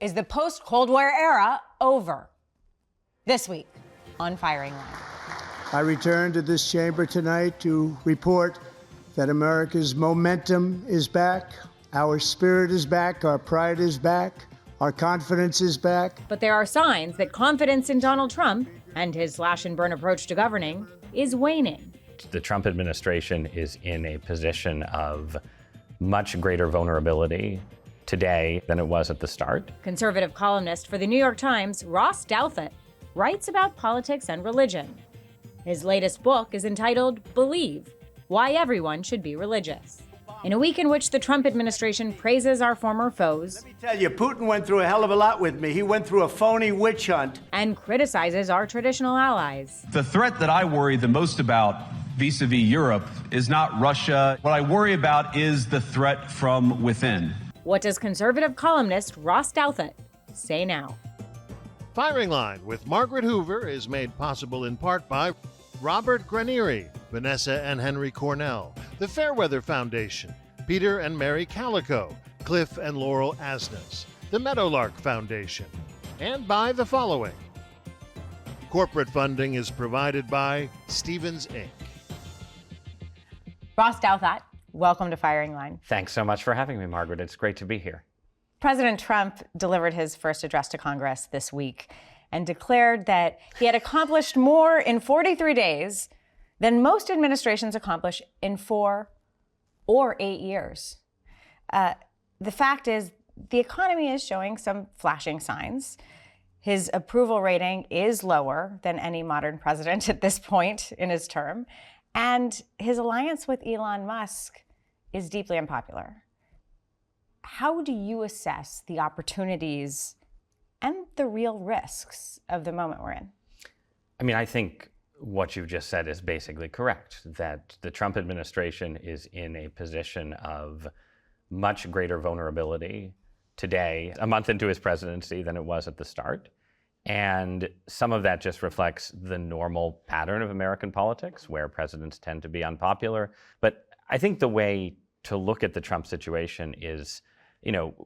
Is the post-Cold War era over? This week on Firing Line. I return to this chamber tonight to report that America's momentum is back, our spirit is back, our pride is back, our confidence is back. But there are signs that confidence in Donald Trump and his slash-and-burn approach to governing is waning. The Trump administration is in a position of much greater vulnerability today than it was at the start. Conservative columnist for the New York Times, Ross Douthat, writes about politics and religion. His latest book is entitled Believe: Why Everyone Should Be Religious. In a week in which the Trump administration praises our former foes, Let me tell you, Putin went through a hell of a lot with me. He went through a phony witch hunt. and criticizes our traditional allies. The threat that I worry the most about vis-a-vis Europe is not Russia. What I worry about is the threat from within. What does conservative columnist Ross Douthat say now? Firing Line with Margaret Hoover is made possible in part by Robert Granieri, Vanessa and Henry Cornell, the Fairweather Foundation, Peter and Mary Calico, Cliff and Laurel Asnes, the Meadowlark Foundation, and by the following. Corporate funding is provided by Stevens, Inc. Ross Douthat, welcome to Firing Line. Thanks so much for having me, Margaret. It's great to be here. President Trump delivered his first address to Congress this week and declared that he had accomplished more in 43 days than most administrations accomplish in 4 or 8 years. The fact is, the economy is showing some flashing signs. His approval rating is lower than any modern president at this point in his term, and his alliance with Elon Musk is deeply unpopular. How do you assess the opportunities and the real risks of the moment we're in? I mean, I think what you've just said is basically correct, that the Trump administration is in a position of much greater vulnerability today, a month into his presidency, than it was at the start. And some of that just reflects the normal pattern of American politics, where presidents tend to be unpopular. But I think the way to look at the Trump situation is,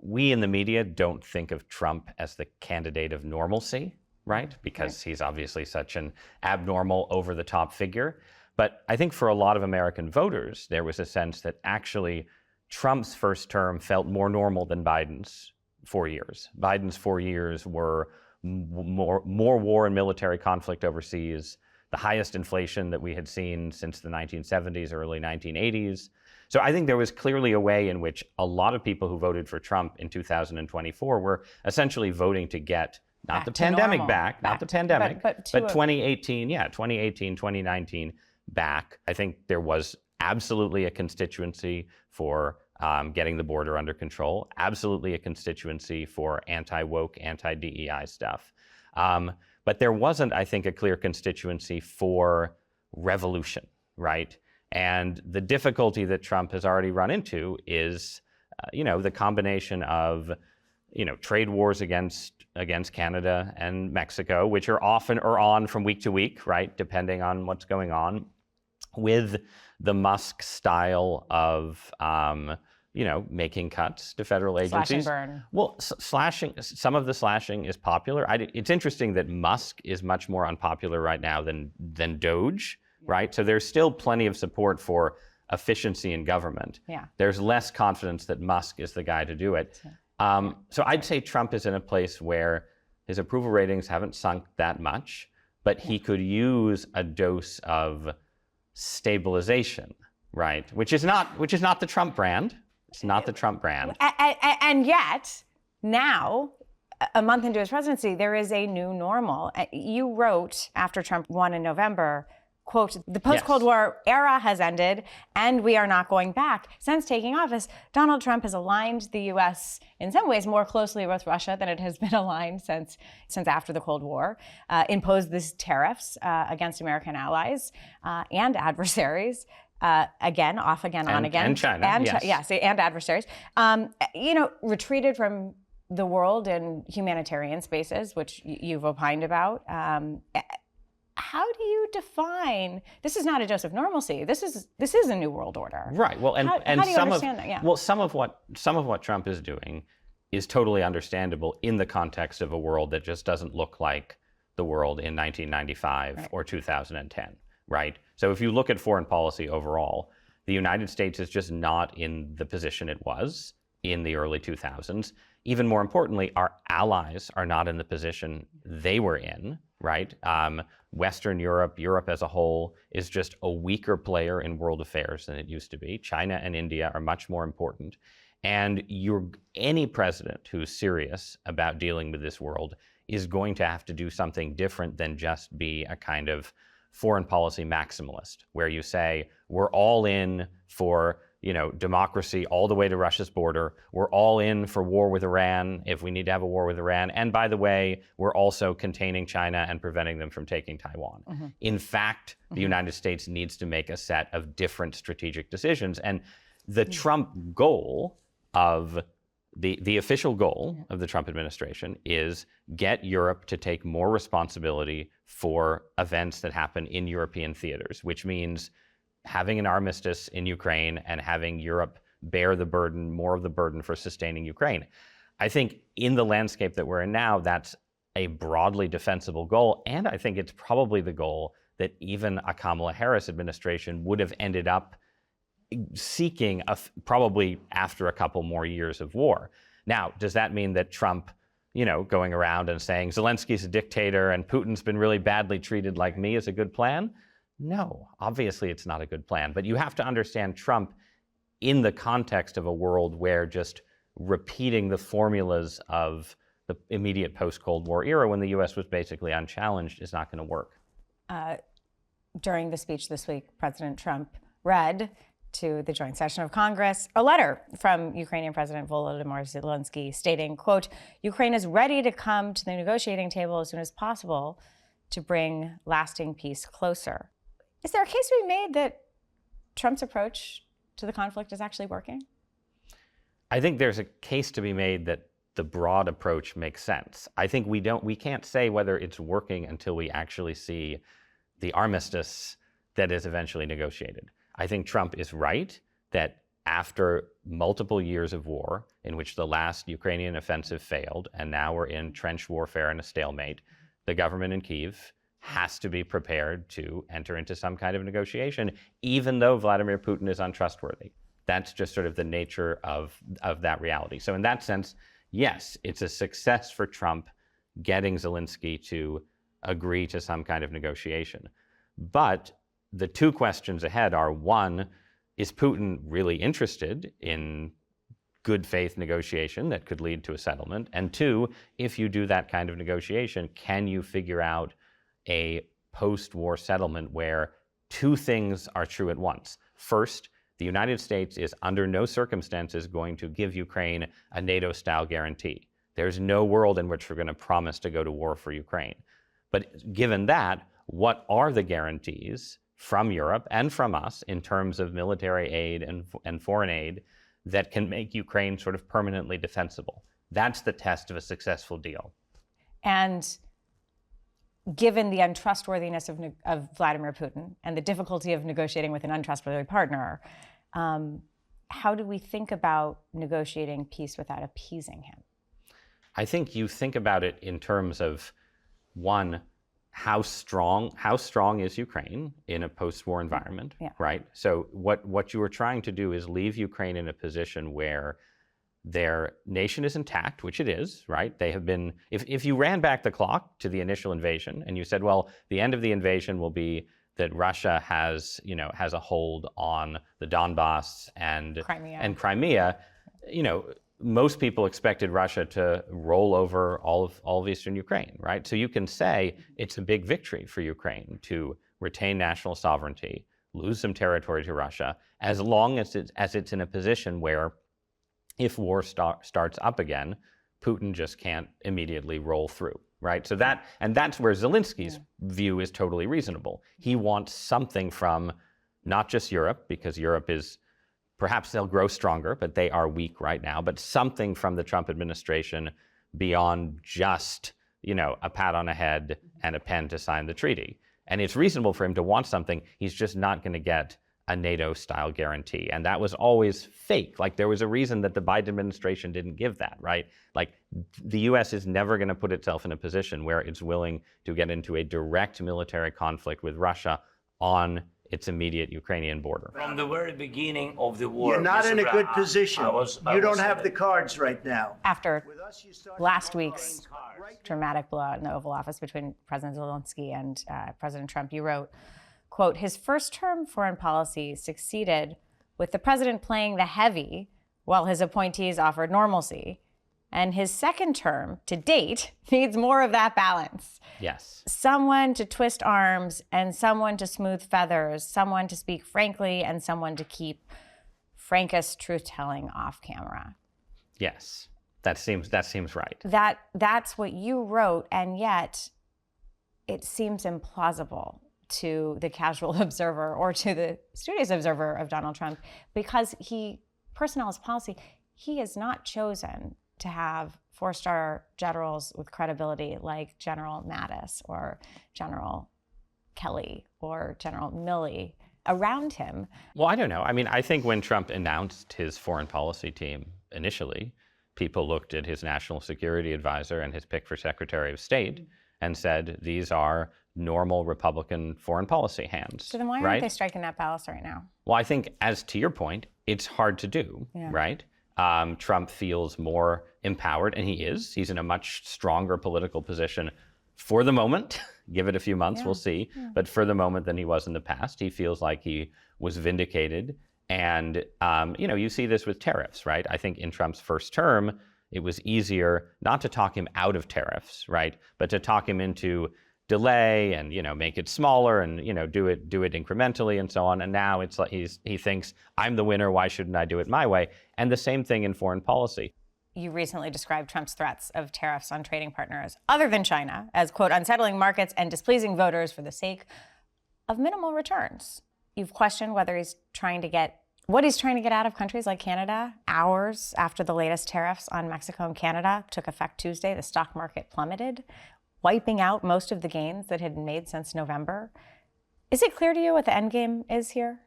we in the media don't think of Trump as the candidate of normalcy, right? Because he's obviously such an abnormal, over-the-top figure. But I think for a lot of American voters, there was a sense that actually Trump's first term felt more normal than Biden's 4 years. Biden's 4 years were more war and military conflict overseas, the highest inflation that we had seen since the 1970s, early 1980s. So I think there was clearly a way in which a lot of people who voted for Trump in 2024 were essentially voting to get not the pandemic back, not the pandemic, but 2018, 2019 back. I think there was absolutely a constituency for getting the border under control, absolutely a constituency for anti-woke, anti-DEI stuff. But there wasn't, I think, a clear constituency for revolution, right? And the difficulty that Trump has already run into is, the combination of, trade wars against Canada and Mexico, which are often or on from week to week, right, depending on what's going on, with the Musk style of, making cuts to federal agencies. Slash and burn. Well, some of the slashing is popular. It's interesting that Musk is much more unpopular right now than Doge, right? So there's still plenty of support for efficiency in government. Yeah. There's less confidence that Musk is the guy to do it. So I'd say Trump is in a place where his approval ratings haven't sunk that much, but he could use a dose of stabilization, right? Which is not the Trump brand. It's not the Trump brand. And yet, now, a month into his presidency, there is a new normal. You wrote, after Trump won in November, quote, "The post-Cold War era has ended, and we are not going back." Since taking office, Donald Trump has aligned the U.S. in some ways more closely with Russia than it has been aligned since after the Cold War, imposed these tariffs against American allies and adversaries. Again, off again, on again. And China, yes. And adversaries. Retreated from the world in humanitarian spaces, which you've opined about. How do you define? This is not a dose of normalcy. This is a new world order. Right. Well, and how do you some understand that? Yeah. Well, some of what Trump is doing is totally understandable in the context of a world that just doesn't look like the world in 1995 or 2010, right? So if you look at foreign policy overall, the United States is just not in the position it was in the early 2000s. Even more importantly, our allies are not in the position they were in, right? Western Europe, Europe as a whole, is just a weaker player in world affairs than it used to be. China and India are much more important. And any president who's serious about dealing with this world is going to have to do something different than just be a kind of foreign policy maximalist, where you say, we're all in for democracy all the way to Russia's border. We're all in for war with Iran if we need to have a war with Iran. And by the way, we're also containing China and preventing them from taking Taiwan. Mm-hmm. In fact, the United States needs to make a set of different strategic decisions. And the Trump goal of the official goal of the Trump administration is get Europe to take more responsibility for events that happen in European theaters, which means having an armistice in Ukraine and having Europe bear the burden, more of the burden for sustaining Ukraine. I think in the landscape that we're in now, that's a broadly defensible goal. And I think it's probably the goal that even a Kamala Harris administration would have ended up seeking probably after a couple more years of war. Now, does that mean that Trump, going around and saying Zelensky's a dictator and Putin's been really badly treated like me is a good plan? No, obviously it's not a good plan. But you have to understand Trump in the context of a world where just repeating the formulas of the immediate post-Cold War era when the U.S. was basically unchallenged is not going to work. During the speech this week, President Trump read to the joint session of Congress a letter from Ukrainian President Volodymyr Zelensky stating, quote, Ukraine is ready to come to the negotiating table as soon as possible to bring lasting peace closer. Is there a case to be made that Trump's approach to the conflict is actually working? I think there's a case to be made that the broad approach makes sense. I think we can't say whether it's working until we actually see the armistice that is eventually negotiated. I think Trump is right that after multiple years of war, in which the last Ukrainian offensive failed, and now we're in trench warfare and a stalemate, the government in Kyiv has to be prepared to enter into some kind of negotiation, even though Vladimir Putin is untrustworthy. That's just sort of the nature of that reality. So in that sense, yes, it's a success for Trump getting Zelensky to agree to some kind of negotiation. But the two questions ahead are, one, is Putin really interested in good faith negotiation that could lead to a settlement? And two, if you do that kind of negotiation, can you figure out a post-war settlement where two things are true at once? First, the United States is under no circumstances going to give Ukraine a NATO-style guarantee. There's no world in which we're going to promise to go to war for Ukraine. But given that, what are the guarantees from Europe and from us in terms of military aid and foreign aid that can make Ukraine sort of permanently defensible? That's the test of a successful deal. And given the untrustworthiness of Vladimir Putin and the difficulty of negotiating with an untrustworthy partner, how do we think about negotiating peace without appeasing him? I think you think about it in terms of, one, how strong is Ukraine in a post-war environment, right? So what you are trying to do is leave Ukraine in a position where their nation is intact, which it is, right? They have been, if you ran back the clock to the initial invasion and you said, well, the end of the invasion will be that Russia has a hold on the Donbass and Crimea, most people expected Russia to roll over all of eastern Ukraine, right? So you can say it's a big victory for Ukraine to retain national sovereignty, lose some territory to Russia, as long as it's in a position where if war starts up again, Putin just can't immediately roll through, right? So that's where Zelensky's view is totally reasonable. He wants something from not just Europe, because Europe is, perhaps they'll grow stronger, but they are weak right now, but something from the Trump administration beyond just, a pat on the head and a pen to sign the treaty. And it's reasonable for him to want something. He's just not going to get a NATO-style guarantee. And that was always fake. Like, there was a reason that the Biden administration didn't give that, right? Like, the U.S. is never going to put itself in a position where it's willing to get into a direct military conflict with Russia on its immediate Ukrainian border. From the very beginning of the war, You're not Mr. in a Brown, good position. You don't have the saying- cards right now. After last week's dramatic blowout in the Oval Office between President Zelensky and President Trump, you wrote, quote, his first-term foreign policy succeeded with the president playing the heavy while his appointees offered normalcy. And his second term, to date, needs more of that balance. Yes. Someone to twist arms and someone to smooth feathers, someone to speak frankly and someone to keep frankest truth-telling off camera. Yes. That seems right. That's what you wrote, and yet it seems implausible to the casual observer or to the studious observer of Donald Trump, because personnel is policy. He has not chosen to have four-star generals with credibility like General Mattis or General Kelly or General Milley around him. Well, I don't know. I mean, I think when Trump announced his foreign policy team initially, people looked at his national security advisor and his pick for Secretary of State and said, these are normal Republican foreign policy hands. So then why aren't they striking that balance right now? Well, I think, as to your point, it's hard to do, right? Trump feels more empowered, and he is. He's in a much stronger political position for the moment. Give it a few months, we'll see. But for the moment than he was in the past. He feels like he was vindicated. And, you see this with tariffs, right? I think in Trump's first term, it was easier not to talk him out of tariffs, right? But to talk him into delay and, make it smaller and, do it incrementally and so on. And now it's like he thinks, I'm the winner, why shouldn't I do it my way? And the same thing in foreign policy. You recently described Trump's threats of tariffs on trading partners other than China as, quote, unsettling markets and displeasing voters for the sake of minimal returns. You've questioned what he's trying to get out of countries like Canada. Hours after the latest tariffs on Mexico and Canada took effect Tuesday, the stock market plummeted, wiping out most of the gains that had been made since November. Is it clear to you what the end game is here?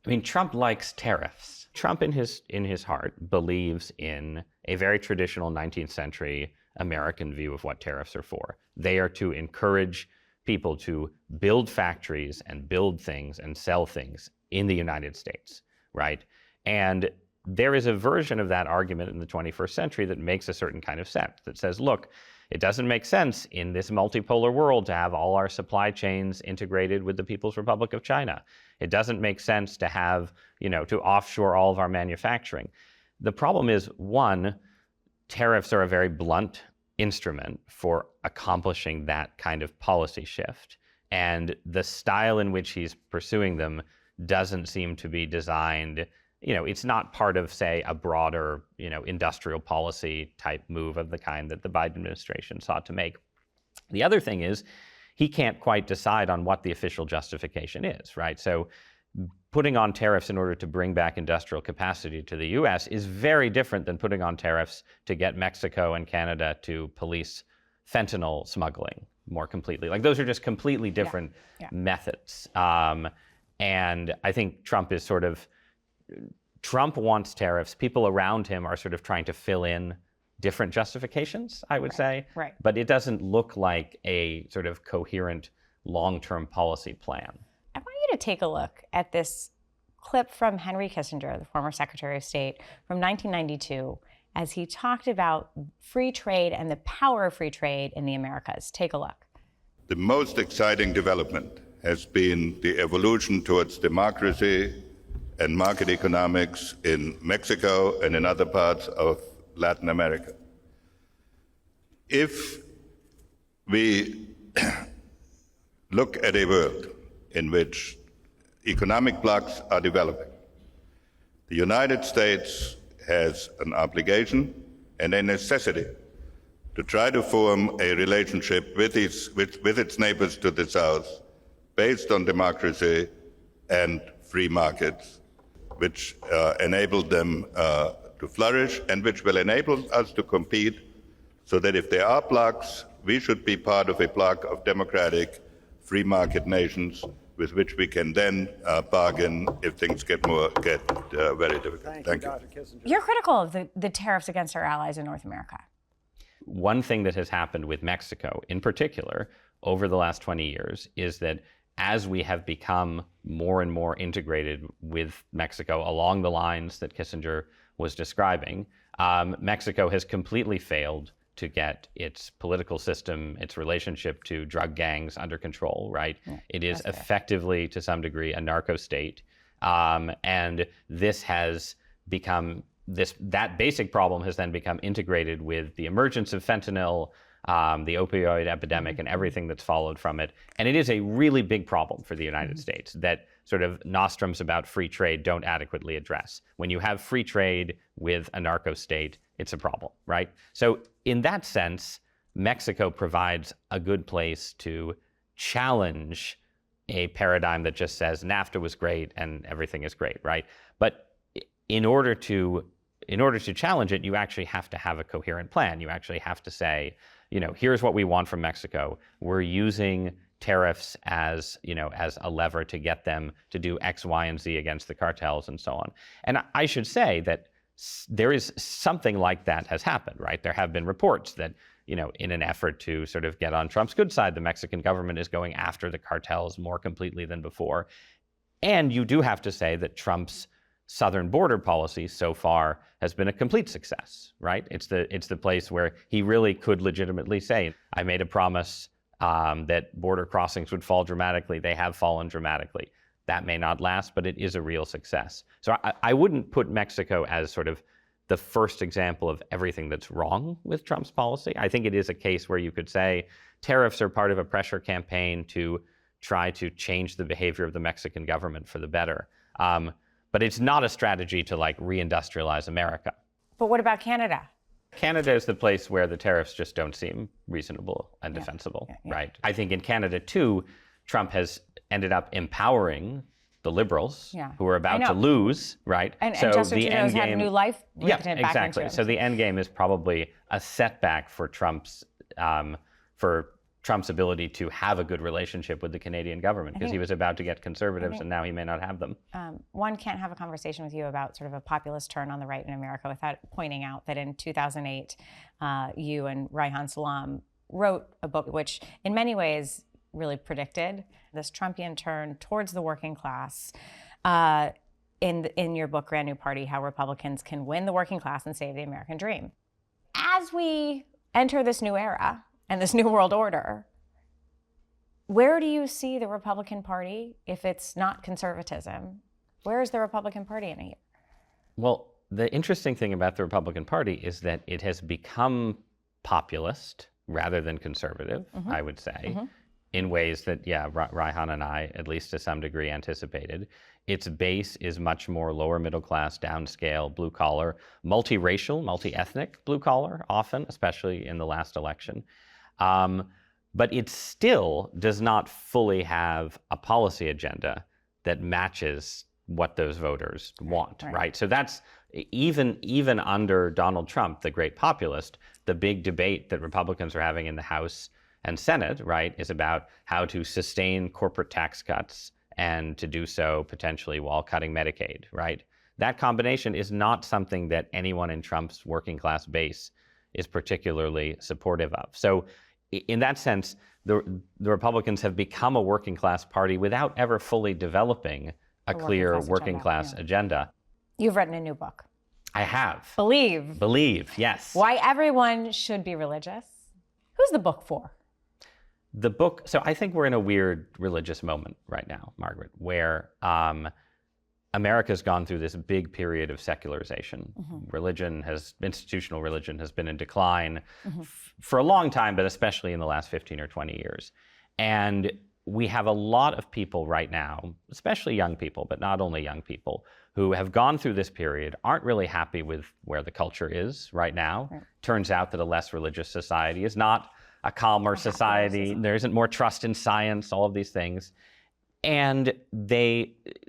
I mean, Trump likes tariffs. Trump in his heart believes in a very traditional 19th century American view of what tariffs are for. They are to encourage people to build factories and build things and sell things in the United States, right? And there is a version of that argument in the 21st century that makes a certain kind of sense, that says, look, it doesn't make sense in this multipolar world to have all our supply chains integrated with the People's Republic of China. It doesn't make sense to have, to offshore all of our manufacturing. The problem is, one, tariffs are a very blunt instrument for accomplishing that kind of policy shift. And the style in which he's pursuing them doesn't seem to be designed, it's not part of, say, a broader, industrial policy type move of the kind that the Biden administration sought to make. The other thing is, he can't quite decide on what the official justification is, right? So putting on tariffs in order to bring back industrial capacity to the U.S. is very different than putting on tariffs to get Mexico and Canada to police fentanyl smuggling more completely. Like, those are just completely different methods. And I think Trump wants tariffs. People around him are sort of trying to fill in different justifications, I would say. Right. But it doesn't look like a sort of coherent long-term policy plan. I want you to take a look at this clip from Henry Kissinger, the former Secretary of State, from 1992, as he talked about free trade and the power of free trade in the Americas. Take a look. The most exciting development has been the evolution towards democracy and market economics in Mexico and in other parts of Latin America. If we look at a world in which economic blocs are developing, the United States has an obligation and a necessity to try to form a relationship with its neighbors to the south based on democracy and free markets, which enable them to flourish and which will enable us to compete, so that if there are blocs, we should be part of a bloc of democratic free market nations with which we can then bargain if things get very difficult. Thank you. You're critical of the tariffs against our allies in North America. One thing that has happened with Mexico in particular over the last 20 years is that as we have become more and more integrated with Mexico along the lines that Kissinger was describing, Mexico has completely failed to get its political system, its relationship to drug gangs under control, right? Yeah, it is effectively, to some degree, a narco state. And this has become, that basic problem has then become integrated with the emergence of fentanyl, the opioid epidemic, and everything that's followed from it. And it is a really big problem for the United States that sort of nostrums about free trade don't adequately address. When you have free trade with a narco state, it's a problem, right? So in that sense, Mexico provides a good place to challenge a paradigm that just says NAFTA was great and everything is great, right? But in order to challenge it, you actually have to have a coherent plan. You actually have to say, here's what we want from Mexico. We're using tariffs as a lever to get them to do X, Y, and Z against the cartels and so on. And I should say that there is something like that has happened, right? There have been reports that, in an effort to sort of get on Trump's good side, the Mexican government is going after the cartels more completely than before. And you do have to say that Trump's southern border policy so far has been a complete success, right? It's the place where he really could legitimately say, I made a promise that border crossings would fall dramatically. They have fallen dramatically. That may not last, but it is a real success. So I wouldn't put Mexico as sort of the first example of everything that's wrong with Trump's policy. I think it is a case where you could say tariffs are part of a pressure campaign to try to change the behavior of the Mexican government for the better. But it's not a strategy to reindustrialize America. But what about Canada? Canada is the place where the tariffs just don't seem reasonable and defensible, right? I think in Canada, too, Trump has ended up empowering the liberals who are about to lose, right? And Justin Trudeau's had a new life. Exactly. So the end game is probably a setback for Trump's ability to have a good relationship with the Canadian government, because he was about to get conservatives and now he may not have them. One can't have a conversation with you about sort of a populist turn on the right in America without pointing out that in 2008, you and Reihan Salam wrote a book which in many ways really predicted this Trumpian turn towards the working class. In your book, Brand New Party, How Republicans Can Win the Working Class and Save the American Dream. As we enter this new era and this new world order, where do you see the Republican Party if it's not conservatism? Where is the Republican Party in a year? Well, the interesting thing about the Republican Party is that it has become populist rather than conservative, I would say, in ways that, Reihan and I, at least to some degree, anticipated. Its base is much more lower middle class, downscale, blue collar, multiracial, multi-ethnic blue collar, often, especially in the last election. But it still does not fully have a policy agenda that matches what those voters want, right? So that's, even under Donald Trump, the great populist, the big debate that Republicans are having in the House and Senate, right, is about how to sustain corporate tax cuts and to do so potentially while cutting Medicaid, right? That combination is not something that anyone in Trump's working class base is particularly supportive of. So in that sense, the Republicans have become a working class party without ever fully developing a clear working class agenda. You've written a new book. I have. Believe. Believe, yes. Why everyone should be religious. Who's the book for? The book, so I think we're in a weird religious moment right now, Margaret, where America's gone through this big period of secularization. Institutional religion has been in decline for a long time, but especially in the last 15 or 20 years. And we have a lot of people right now, especially young people, but not only young people, who have gone through this period, aren't really happy with where the culture is right now. Right. Turns out that a less religious society is not a calmer society. There isn't more trust in science, all of these things. And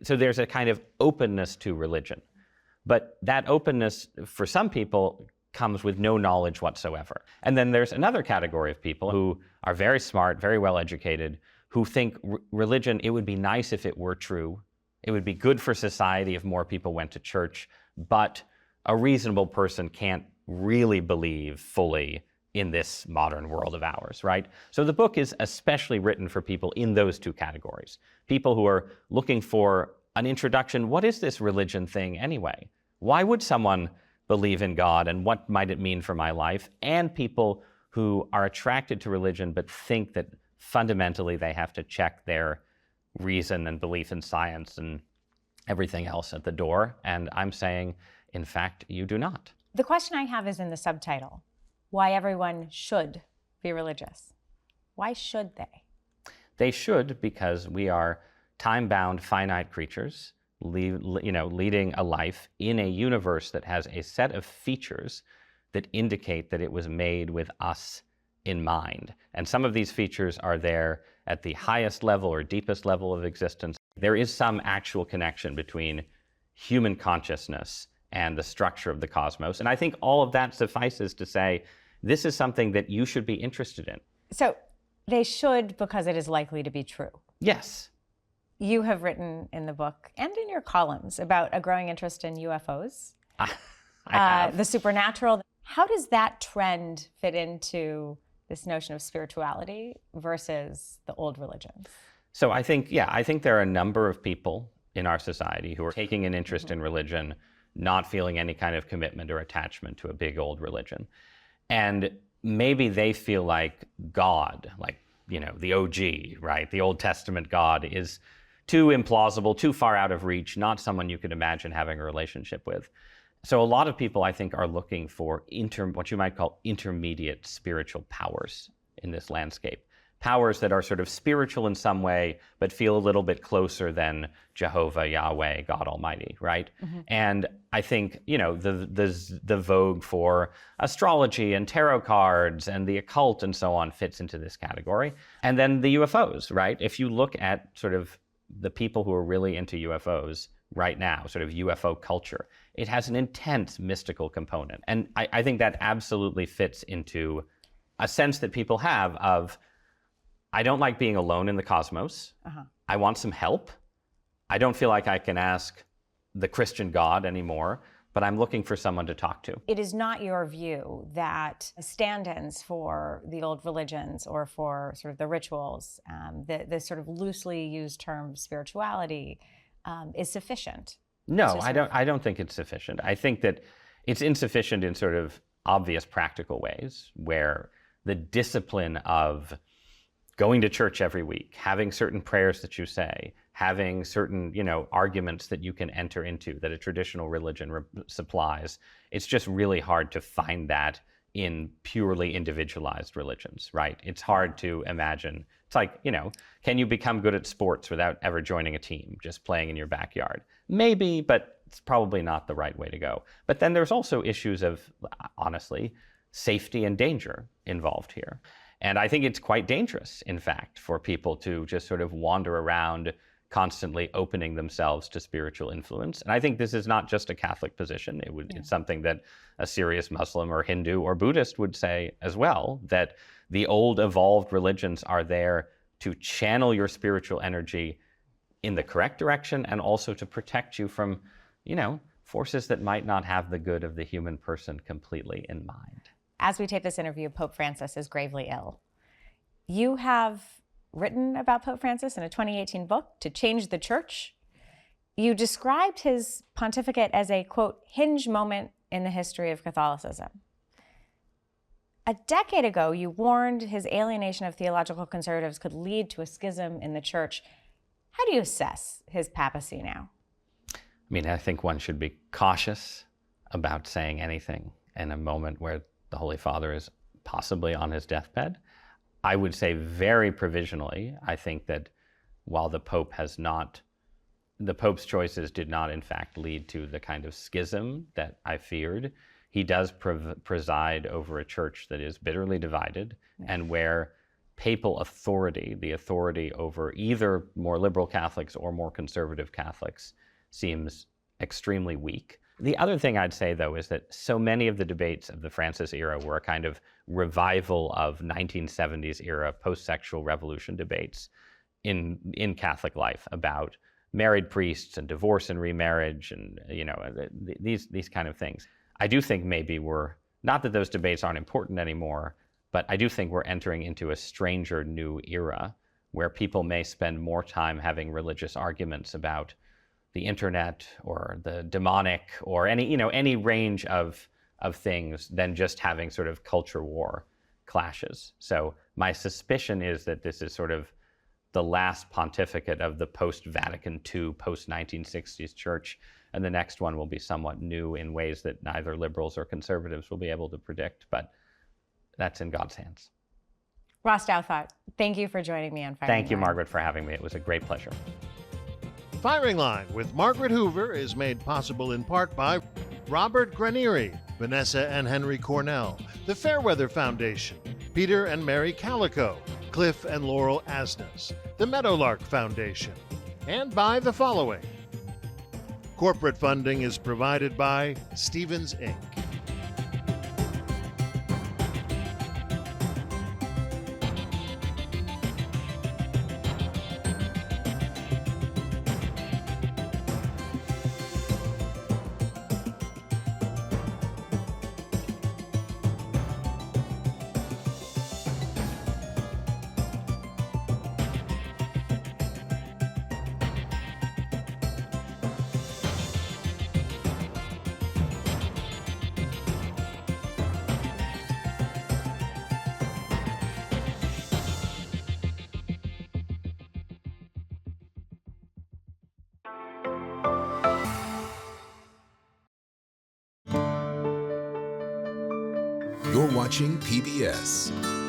so there's a kind of openness to religion. But that openness, for some people, comes with no knowledge whatsoever. And then there's another category of people who are very smart, very well educated, who think religion, it would be nice if it were true. It would be good for society if more people went to church, but a reasonable person can't really believe fully in this modern world of ours, right? So the book is especially written for people in those two categories. People who are looking for an introduction. What is this religion thing anyway? Why would someone believe in God, and what might it mean for my life? And people who are attracted to religion but think that fundamentally they have to check their reason and belief in science and everything else at the door. And I'm saying, in fact, you do not. The question I have is in the subtitle. Why everyone should be religious. Why should they? They should, because we are time-bound, finite creatures, leading a life in a universe that has a set of features that indicate that it was made with us in mind. And some of these features are there at the highest level or deepest level of existence. There is some actual connection between human consciousness and the structure of the cosmos. And I think all of that suffices to say, this is something that you should be interested in. So they should because it is likely to be true. Yes. You have written in the book and in your columns about a growing interest in UFOs, I have. The supernatural. How does that trend fit into this notion of spirituality versus the old religions? So I think there are a number of people in our society who are taking an interest in religion, not feeling any kind of commitment or attachment to a big old religion. And maybe they feel like God, like, the OG, right? The Old Testament God is too implausible, too far out of reach, not someone you could imagine having a relationship with. So a lot of people, I think, are looking for what you might call intermediate spiritual powers in this landscape. Powers that are sort of spiritual in some way, but feel a little bit closer than Jehovah, Yahweh, God Almighty, right? Mm-hmm. And I think, the vogue for astrology and tarot cards and the occult and so on fits into this category. And then the UFOs, right? If you look at sort of the people who are really into UFOs right now, sort of UFO culture, it has an intense mystical component. And I think that absolutely fits into a sense that people have of, I don't like being alone in the cosmos. I want some help. I don't feel like I can ask the Christian God anymore, but I'm looking for someone to talk to. It is not your view that stand-ins for the old religions or for sort of the rituals, the sort of loosely used term spirituality, is sufficient? No, I don't think it's sufficient. I think that it's insufficient in sort of obvious practical ways, where the discipline of going to church every week, having certain prayers that you say, having certain, arguments that you can enter into that a traditional religion supplies, it's just really hard to find that in purely individualized religions, right? It's hard to imagine. It's like, can you become good at sports without ever joining a team, just playing in your backyard? Maybe, but it's probably not the right way to go. But then there's also issues of, honestly, safety and danger involved here. And I think it's quite dangerous, in fact, for people to just sort of wander around constantly opening themselves to spiritual influence. And I think this is not just a Catholic position. It's something that a serious Muslim or Hindu or Buddhist would say as well, that the old evolved religions are there to channel your spiritual energy in the correct direction and also to protect you from, forces that might not have the good of the human person completely in mind. As we tape this interview, Pope Francis is gravely ill. You have written about Pope Francis in a 2018 book, To Change the Church. You described his pontificate as a, quote, hinge moment in the history of Catholicism. A decade ago, you warned his alienation of theological conservatives could lead to a schism in the church. How do you assess his papacy now? I think one should be cautious about saying anything in a moment where the Holy Father is possibly on his deathbed. I would say very provisionally, I think that while the Pope's choices did not in fact lead to the kind of schism that I feared, he does preside over a church that is bitterly divided and where papal authority, the authority over either more liberal Catholics or more conservative Catholics, seems extremely weak. The other thing I'd say, though, is that so many of the debates of the Francis era were a kind of revival of 1970s era post-sexual revolution debates. in Catholic life about married priests and divorce and remarriage and these kind of things. I do think maybe not that those debates aren't important anymore, but I do think we're entering into a stranger new era where people may spend more time having religious arguments about the internet or the demonic or any range of things than just having sort of culture war clashes. So my suspicion is that this is sort of the last pontificate of the post-Vatican II, post-1960s church, and the next one will be somewhat new in ways that neither liberals or conservatives will be able to predict, but that's in God's hands. Ross Douthat, thank you for joining me on Firing Line. Thank you, Margaret, for having me. It was a great pleasure. Firing Line with Margaret Hoover is made possible in part by Robert Granieri, Vanessa and Henry Cornell, the Fairweather Foundation, Peter and Mary Calico, Cliff and Laurel Asnes, the Meadowlark Foundation, and by the following. Corporate funding is provided by Stevens Inc. You're watching PBS.